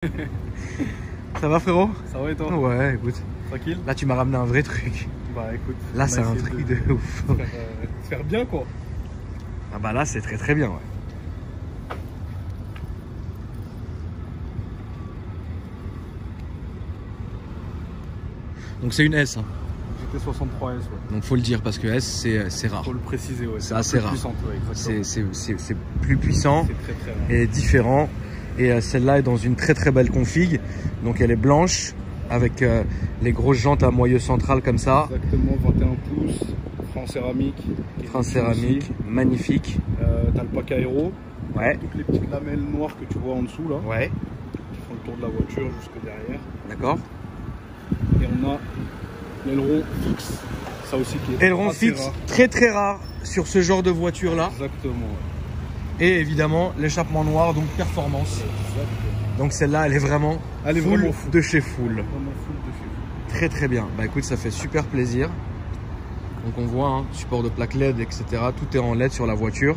Ça va frérot? Ça va et toi? Ouais, écoute. Tranquille? Là tu m'as ramené un vrai truc. Bah écoute. Là c'est un truc de ouf. Faire bien quoi. Ah bah là c'est très très bien, ouais. Donc c'est une S. Hein. J'étais 63S, ouais. Donc faut le dire parce que S c'est rare. Faut le préciser, ouais. C'est assez rare. Ouais, c'est plus puissant très, très rare. et différent. Et celle-là est dans une très très belle config. Donc elle est blanche avec les grosses jantes à moyeu central comme ça. Exactement, 21 pouces, frein céramique. Frein céramique, magnifique. T'as le pack aéro. Ouais. Toutes les petites lamelles noires que tu vois en dessous là. Ouais. Qui font le tour de la voiture jusque derrière. D'accord. Et on a l'aileron fixe. Ça aussi qui est aileron fixe, rare. très très rare sur ce genre de voiture là. Exactement. Ouais. Et évidemment l'échappement noir, donc performance. Exactement. Donc celle-là elle est vraiment full full. de chez full. Vraiment full de chez full. Très très bien. Bah écoute, ça fait super plaisir. Donc on voit, hein, support de plaque LED, etc. Tout est en LED sur la voiture.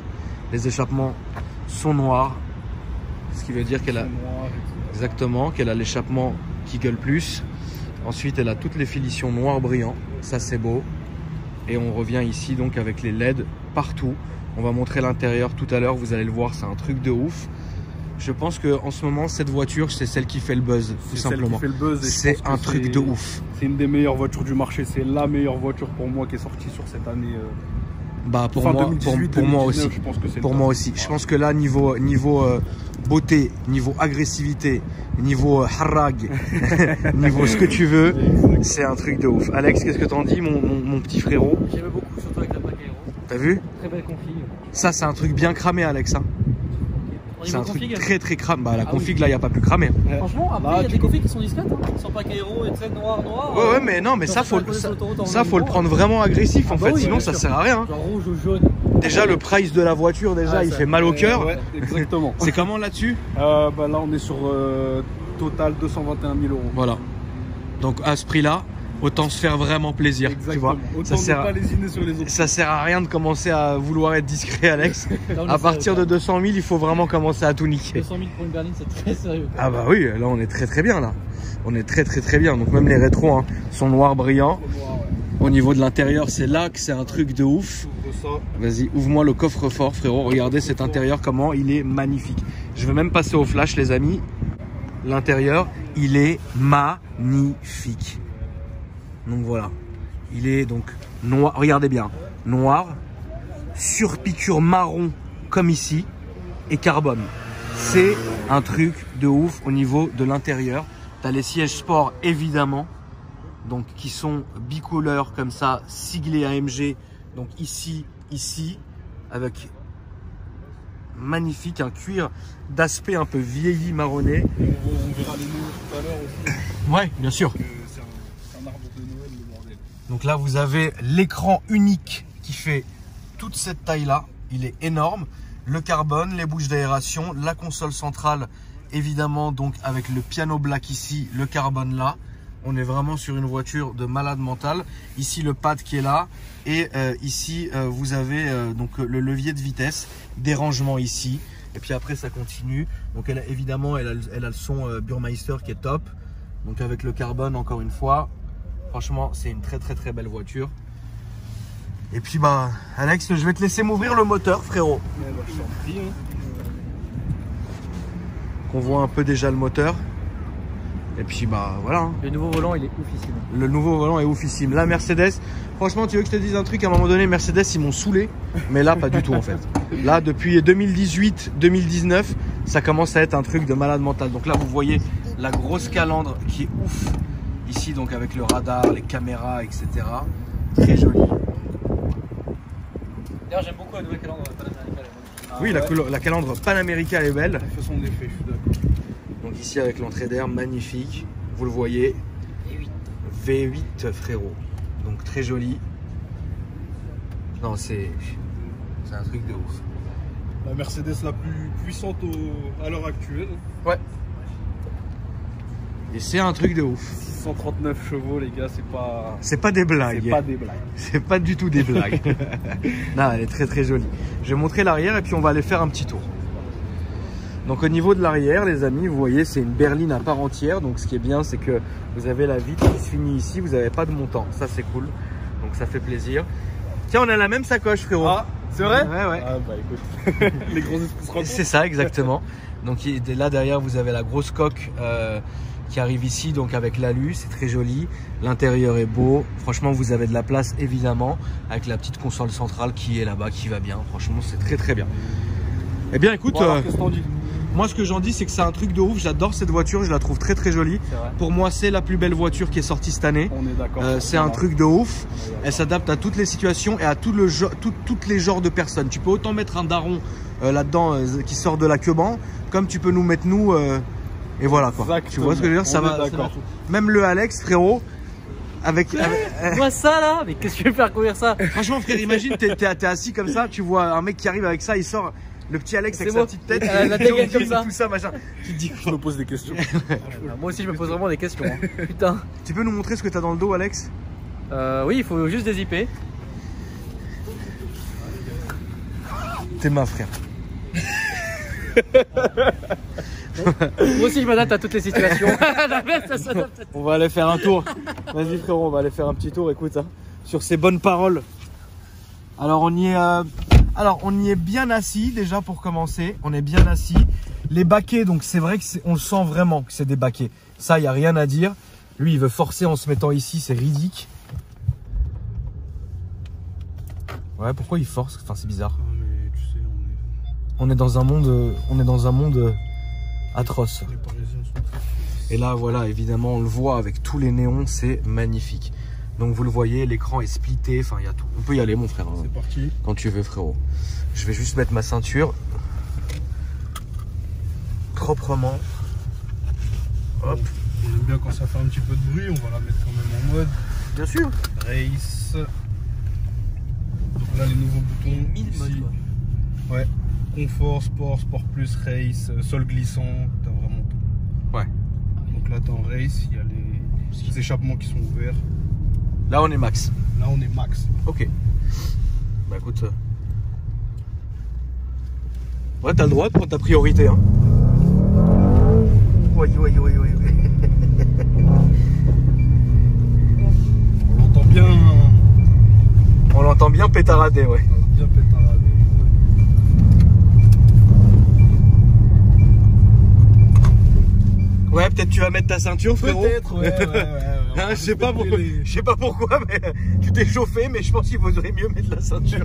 Les échappements sont noirs. Ce qui veut dire qu'elle a exactement qu'elle a l'échappement qui gueule plus. Ensuite, elle a toutes les finitions noir brillant. Ça c'est beau. Et on revient ici donc avec les LED partout. On va montrer l'intérieur tout à l'heure. Vous allez le voir, c'est un truc de ouf. Je pense que en ce moment cette voiture c'est celle qui fait le buzz tout simplement. C'est un truc de ouf. C'est une des meilleures voitures du marché. C'est la meilleure voiture pour moi qui est sortie sur cette année. Bah pour moi, 2018, pour moi 2019, aussi. Je pense que c'est pour moi aussi. Je pense que là niveau beauté, niveau agressivité, niveau harrag, niveau ce que tu veux, c'est un truc de ouf. Alex, qu'est-ce que t'en dis mon petit frérot? J'aime beaucoup, surtout avec la plaque aéro. T'as vu? Très belle config. Ça c'est un truc bien cramé Alex. Hein. C'est un truc très très cramé. Bah la config là il n'y a pas plus cramé. Franchement après il y a des configs qui sont discrètes. Hein. Sans plaque aéro et très noir. Ouais mais non mais ça faut le prendre vraiment agressif en fait. Sinon ça sert à rien. Genre rouge ou jaune. Déjà le price de la voiture déjà il fait mal au cœur. Ouais, exactement. C'est comment là-dessus? Bah là on est sur total 221 000 €. Voilà. Donc à ce prix là, autant se faire vraiment plaisir. Exactement. Tu vois. Autant ne pas lésiner sur les autres. Ça sert à rien de commencer à vouloir être discret, Alex. À partir de 200 000, il faut vraiment commencer à tout niquer. 200 000 pour une berline, c'est très sérieux. Ah bah oui, là on est très très bien là. On est très très très bien. Donc même les rétros hein, sont noirs brillants. Au niveau de l'intérieur, c'est là que c'est un truc de ouf. Vas-y, ouvre-moi le coffre-fort, frérot. Regardez cet intérieur, comment il est magnifique. Je vais même passer au flash, les amis. L'intérieur, il est magnifique. Donc voilà. Il est donc noir. Regardez bien. Noir, surpiqûre marron, comme ici, et carbone. C'est un truc de ouf au niveau de l'intérieur. Tu as les sièges sport, évidemment. Donc qui sont bicouleurs comme ça, siglés AMG, donc ici, avec magnifique, un cuir d'aspect un peu vieilli, marronné. On verra les nouveaux tout à l'heure aussi. Ouais, bien sûr. C'est un arbre de Noël le bordel. Donc là vous avez l'écran unique qui fait toute cette taille là, il est énorme. Le carbone, les bouches d'aération, la console centrale évidemment donc avec le piano black ici, le carbone là. On est vraiment sur une voiture de malade mental. Ici le pad qui est là et ici vous avez donc le levier de vitesse, des rangements ici et puis après ça continue. Donc elle a, évidemment elle a le son Burmeister qui est top. Donc avec le carbone encore une fois, franchement c'est une très très très belle voiture. Et puis bah Alex, je vais te laisser m'ouvrir le moteur frérot. Qu'on voit un peu déjà le moteur. Et puis bah voilà. Hein. Le nouveau volant il est oufissime. Le nouveau volant est oufissime. La Mercedes, franchement tu veux que je te dise un truc, à un moment donné Mercedes ils m'ont saoulé. Mais là pas du tout en fait. Là depuis 2018-2019 ça commence à être un truc de malade mental. Donc là vous voyez la grosse calandre qui est ouf. Ici donc avec le radar, les caméras etc. Très joli. D'ailleurs j'aime beaucoup la nouvelle calandre Panamérica. Oui la calandre Panamérica elle est belle. Elle fait son effet, je suis d'accord. Donc ici avec l'entrée d'air magnifique, vous le voyez, V8 frérot, donc très joli. Non c'est un truc de ouf. La Mercedes la plus puissante à l'heure actuelle. Ouais. Et c'est un truc de ouf. 639 chevaux les gars, c'est pas... C'est pas des blagues. C'est pas des blagues. C'est pas du tout des blagues. Non, elle est très très jolie. Je vais montrer l'arrière et puis on va aller faire un petit tour. Donc au niveau de l'arrière, les amis, vous voyez, c'est une berline à part entière. Donc ce qui est bien, c'est que vous avez la vitre qui se finit ici, vous n'avez pas de montant. Ça, c'est cool. Donc ça fait plaisir. Tiens, on a la même sacoche, frérot. Ah, c'est vrai? Ouais, ouais. Ah bah écoute, les gros esprits se rencontrent. C'est ça, exactement. Donc là, derrière, vous avez la grosse coque qui arrive ici, donc avec l'alu. C'est très joli. L'intérieur est beau. Franchement, vous avez de la place, évidemment, avec la petite console centrale qui est là-bas, qui va bien. Franchement, c'est très, très bien. Eh bien, écoute... Bon, alors, qu'est-ce que t'en dis? Moi, ce que j'en dis, c'est que c'est un truc de ouf. J'adore cette voiture. Je la trouve très, très jolie. Pour moi, c'est la plus belle voiture qui est sortie cette année. On est d'accord. C'est un truc de ouf. Elle s'adapte à toutes les situations et à tous les genres de personnes. Tu peux autant mettre un daron là-dedans qui sort de la queue-ban, comme tu peux nous mettre nous. Et voilà quoi. Exactement. Tu vois ce que je veux dire? Ça va. Même le Alex, frérot. Moi ça là, mais qu'est-ce que tu veux faire courir ça? Franchement, frère, imagine, t'es assis comme ça, tu vois un mec qui arrive avec ça, il sort. Le petit Alex avec sa petite tête, la dégaine comme ça. Tout ça, machin. Tu te dis, je me pose des questions. Moi aussi, je me pose vraiment des questions. Hein. Putain. Tu peux nous montrer ce que tu as dans le dos, Alex? Oui, il faut juste dézipper. T'es ma frère. Moi aussi, je m'adapte à toutes les situations. On va aller faire un tour. Vas-y, frérot, on va aller faire un petit tour. Écoute, hein, sur ces bonnes paroles. Alors, on y est bien assis déjà pour commencer. On est bien assis. Les baquets, donc c'est vrai qu'on le sent vraiment que c'est des baquets. Ça, il n'y a rien à dire. Lui, il veut forcer en se mettant ici, c'est ridicule. Ouais, pourquoi il force? Enfin, c'est bizarre. Mais tu sais, on est dans un monde atroce. les Parisiens sont très... Et là, voilà, évidemment, on le voit avec tous les néons, c'est magnifique. Donc vous le voyez, l'écran est splitté, enfin il y a tout. On peut y aller mon frère. C'est parti. Quand tu veux frérot. Je vais juste mettre ma ceinture. Proprement. Hop. On aime bien quand ça fait un petit peu de bruit, on va la mettre quand même en mode. Bien sûr. Race. Donc là les nouveaux boutons. 1000 ici. modes. Ouais. Confort, sport, sport plus, race, sol glissant, t'as vraiment tout. Ouais. Donc là t'es en race, il y a les échappements qui sont ouverts. Là on est max. Là on est max. Ok. Bah écoute. Ouais, t'as le droit de prendre ta priorité. Hein. Oui. On l'entend bien. On l'entend bien pétarader, ouais. Bien pétardé. Ouais, peut-être tu vas mettre ta ceinture, frérot. Peut-être, ouais. Hein, je sais pas pourquoi, mais tu t'es chauffé, mais je pense qu'il vaudrait mieux mettre la ceinture.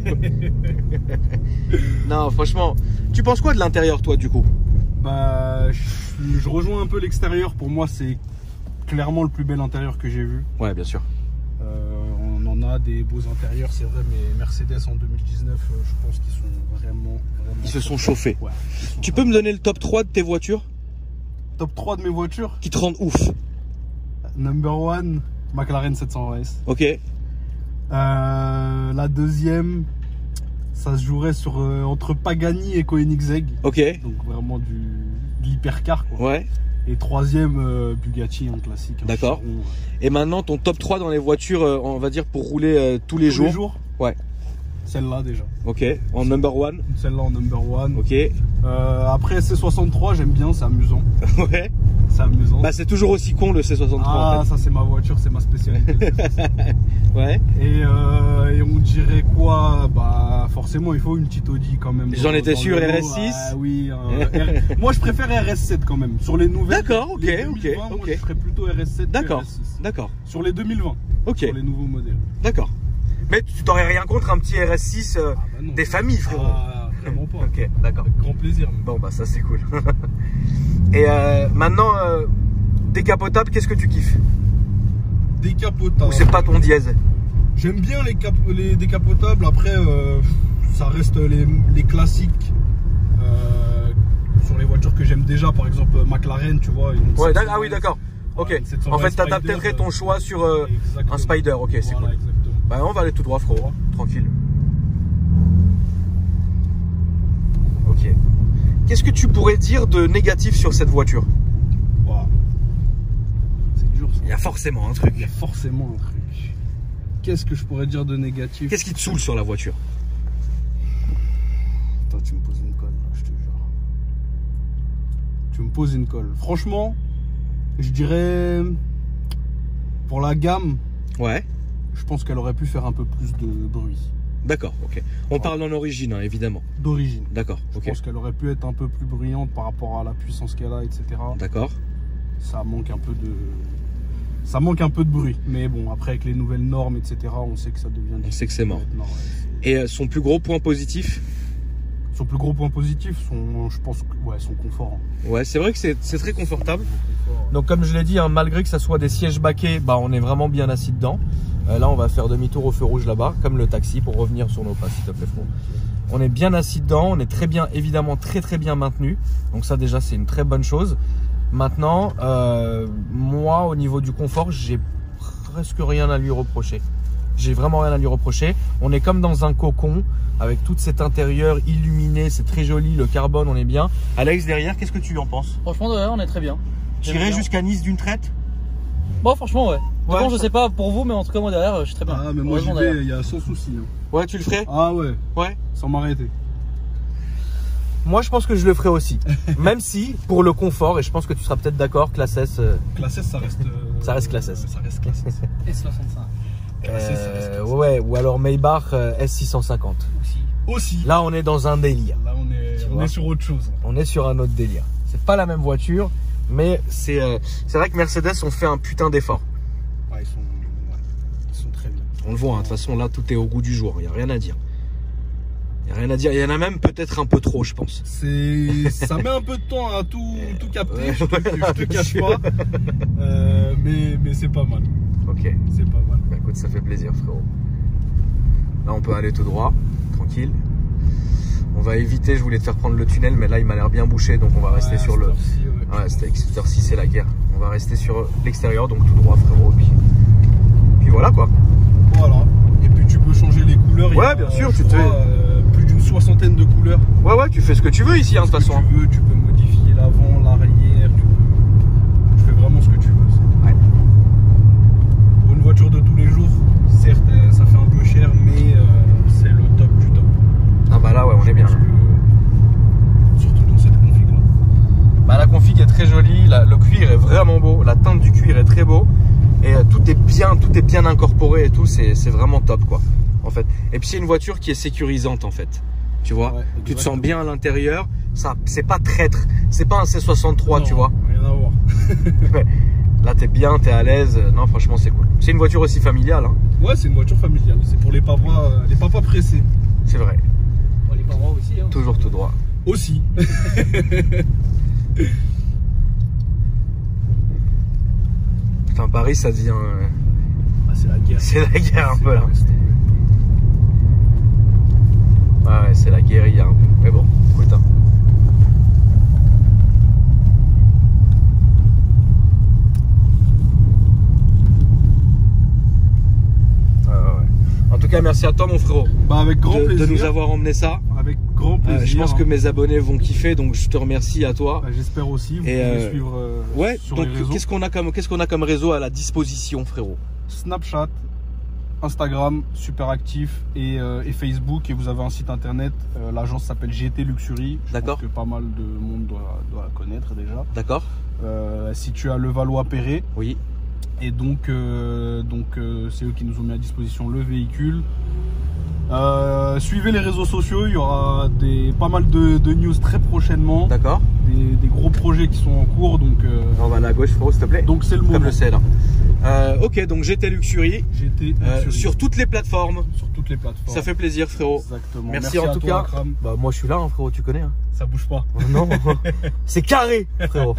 Non, franchement, tu penses quoi de l'intérieur, toi, du coup? Bah, je rejoins un peu l'extérieur. Pour moi, c'est clairement le plus bel intérieur que j'ai vu. Ouais, bien sûr. On en a des beaux intérieurs, c'est vrai, mais Mercedes en 2019, je pense qu'ils sont vraiment. Ils se sont chauffés. Ouais, Tu peux me donner le top 3 de tes voitures top 3 de mes voitures. qui te rendent ouf? Number 1, McLaren 700 RS. Ok. La deuxième, ça se jouerait sur entre Pagani et Koenigsegg. Ok. Donc vraiment de l'hypercar, quoi. Ouais. Et troisième, Bugatti en classique. D'accord. Et maintenant, ton top 3 dans les voitures, on va dire pour rouler tous les jours. Ouais. Celle-là déjà. Ok. En number 1. Celle-là en number 1. Ok. Après C63, j'aime bien, c'est amusant. Ouais. C'est amusant. Bah, c'est toujours aussi con le C63 Ah, en fait. ça c'est ma voiture, c'est ma spécialité. Ouais. Et on dirait quoi? Bah forcément il faut une petite Audi quand même. J'en étais dans sûr, le lot. RS6. Ah, oui. Moi je préfère RS7 quand même. Sur les nouvelles. D'accord, ok, les 2020, moi, je ferais plutôt RS7 que D'accord. RS6. D'accord. Sur les 2020. Ok. Sur les nouveaux modèles. D'accord. Mais tu t'aurais rien contre un petit RS6 Ah, bah non. des familles, frérot. Ah, vraiment pas. Ok, d'accord. Avec grand plaisir. Bon, bah ça c'est cool. Et maintenant, décapotable, qu'est-ce que tu kiffes? Décapotable. Ou c'est pas ton dièse? J'aime bien les décapotables. Après, ça reste les classiques. Sur les voitures que j'aime déjà, par exemple McLaren, tu vois. Ouais, ah oui, d'accord. Ok. Ouais, En fait, t'adapterais ton choix sur un Spider. Ok, c'est voilà, cool. Exactement. Bah, on va aller tout droit, frérot. Tranquille. Ok. Qu'est-ce que tu pourrais dire de négatif sur cette voiture? Wow. C'est dur ça. Il y a forcément un truc. Il y a forcément un truc. Qu'est-ce que je pourrais dire de négatif? Qu'est-ce qui te saoule sur la voiture? Attends, tu me poses une colle là, je te jure. Tu me poses une colle. Franchement, je dirais pour la gamme, Ouais. je pense qu'elle aurait pu faire un peu plus de bruit. D'accord, ok. On parle en origine, hein, évidemment. D'origine. D'accord, Je ok. pense qu'elle aurait pu être un peu plus bruyante par rapport à la puissance qu'elle a, etc. D'accord. Ça manque un peu de bruit. Mais bon, après avec les nouvelles normes, etc., on sait que ça devient. On sait que c'est mort. Non, ouais. Et son plus gros point positif? Son plus gros point positif, je pense, son confort. Hein. Ouais, c'est vrai que c'est très confortable. Son confort. Donc comme je l'ai dit, hein, malgré que ça soit des sièges baquets, bah, on est vraiment bien assis dedans. Là, on va faire demi-tour au feu rouge là-bas, comme le taxi, pour revenir sur nos pas, s'il te plaît, frérot. On est bien assis dedans, on est très bien, évidemment, très bien maintenu. Donc ça, déjà, c'est une très bonne chose. Maintenant, moi, au niveau du confort, j'ai presque rien à lui reprocher. J'ai vraiment rien à lui reprocher. On est comme dans un cocon, avec tout cet intérieur illuminé, c'est très joli, le carbone, on est bien. Alex, derrière, qu'est-ce que tu en penses? Franchement, derrière, on est très bien. J'irai jusqu'à Nice d'une traite? Bon, franchement, ouais. Ouais, Bon, je sais pas pour vous, mais en tout cas, moi derrière, je suis très bien. Ah, mais moi j'y Heureusement, vais, derrière. il y a sans souci. Hein. Ouais, tu le ferais? Ah ouais, Ouais. sans m'arrêter. Moi, je pense que je le ferai aussi. Même si, pour le confort, et je pense que tu seras peut-être d'accord, Classe S. Classe S, ça reste. Ça reste Classe S. Ça reste Classe S. S65 Classe S, ça reste Classe S. Ouais, ou alors Maybach S650. aussi. Aussi. Là, on est dans un délire. Là, on vois. est sur autre chose. On est sur un autre délire. C'est pas la même voiture, mais c'est vrai que Mercedes ont fait un putain d'effort. Ouais, ils sont très bien. On le voit, hein, de toute façon, là, tout est au goût du jour. Il n'y a rien à dire. Il n'y a rien à dire. Il y en a même peut-être un peu trop, je pense. Ça met un peu de temps à tout capter, Ouais, je te cache pas. Mais c'est pas mal. Ok. C'est pas mal. Bah, écoute, ça fait plaisir, frérot. Là, on peut aller tout droit, tranquille. On va éviter, je voulais te faire prendre le tunnel, mais là, il m'a l'air bien bouché, donc on va rester sur le... Ouais, c'était avec cette heure-ci, c'est la guerre. On va rester sur l'extérieur, donc tout droit, frérot. Puis voilà, quoi. Voilà. Et puis, tu peux changer les couleurs. Ouais, bien sûr, tu te fais... plus d'une 60aine de couleurs. Ouais, tu fais ce que tu veux ici, hein, de toute façon. Tu peux modifier l'avant, l'arrière, tu fais vraiment ce que tu veux. Ouais. Pour une voiture de tous les jours, certes, ça fait un peu cher, mais c'est le top du top. Ah bah là, ouais, on est bien. Parce que, surtout dans cette config-là. Bah, la config est très jolie, le cuir est vraiment beau, la teinte du cuir est très beau. Et tout est bien incorporé et tout, c'est vraiment top, quoi, en fait. Et puis c'est une voiture qui est sécurisante, en fait. Tu vois, Ouais, tu te sens bien à l'intérieur, ça, c'est pas traître, c'est pas un C63, Non, tu vois. Rien à voir. Là, t'es bien, t'es à l'aise. Non, franchement, c'est cool. C'est une voiture aussi familiale, hein. Ouais, c'est une voiture familiale. C'est pour les papas pressés. C'est vrai. Bon, les parents aussi. Hein. Toujours tout droit. Aussi. Putain, Paris, ça devient. Ah, c'est la guerre. C'est la guerre un peu là. Ouais, c'est la guérilla un peu. Mais bon, écoute. Hein. En tout cas, merci à toi, mon frérot, Bah, avec grand plaisir. de nous avoir emmené ça. Avec grand plaisir. Je pense que mes abonnés vont kiffer, donc je te remercie à toi. Bah, j'espère aussi. Vous pouvez suivre Ouais, sur donc les réseaux. qu'est-ce qu'on a comme réseau à la disposition, frérot? Snapchat, Instagram, super actif et Facebook. Et vous avez un site internet. L'agence s'appelle GT Luxury. Je D'accord. pense que pas mal de monde doit la connaître déjà. D'accord. Situé à Levallois-Perret. Oui. Et donc c'est eux qui nous ont mis à disposition le véhicule. Suivez les réseaux sociaux, il y aura pas mal de news très prochainement. D'accord. Des gros projets qui sont en cours, donc On va à la gauche, frérot, s'il te plaît. donc c'est le Comme moment. le sel. Ok, donc GT Luxury. GT Luxury. Sur toutes les plateformes. Sur toutes les plateformes. Ça fait plaisir, frérot. Exactement. Merci en à tout toi, cas. Akram. Bah, moi, je suis là, hein, frérot, tu connais. Hein. Ça bouge pas. Non, c'est carré, frérot.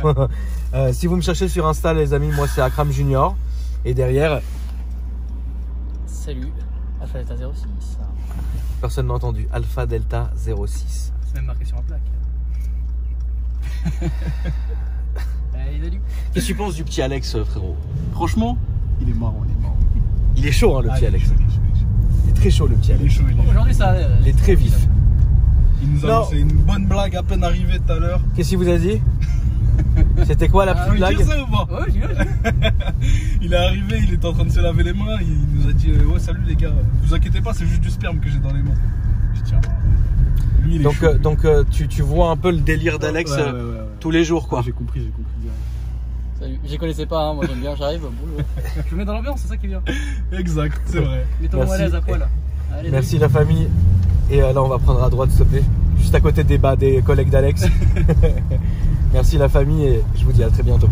Si vous me cherchez sur Insta, les amis, moi, c'est Akram Junior. Et derrière, Salut, Alpha Delta 06. personne n'a entendu. Alpha Delta 06. C'est même marqué sur la plaque. Allez, salut. Qu'est-ce que tu penses du petit Alex, frérot? Franchement, il est marrant, Il est chaud, hein, le Ah, petit il est Alex. chaud, il est chaud, il est chaud. Il est très chaud, le petit Il est Alex. chaud, il est chaud. Aujourd'hui, ça. Il est très vif. Il nous a Non. lancé une bonne blague à peine arrivée tout à l'heure. Qu'est-ce qu'il vous a dit? C'était quoi la petite blague? Dire ça ou pas? Ouais, j'y vais. Il est arrivé, il était en train de se laver les mains, il nous a dit ouais salut les gars, vous inquiétez pas, c'est juste du sperme que j'ai dans les mains. dit tiens, lui il est chaud. Donc tu vois un peu le délire d'Alex Ouais. tous les jours quoi. J'ai compris direct. Salut. J'y connaissais pas, hein. Moi j'aime bien, j'arrive, bonjour. Je me mets dans l'ambiance, c'est ça qui est bien. Exact, c'est vrai. Mettons-moi à Merci. l'aise à poil. Allez, Merci la famille. Et là on va prendre à droite s'il te plaît. Juste à côté des collègues d'Alex. Merci la famille et je vous dis à très bientôt.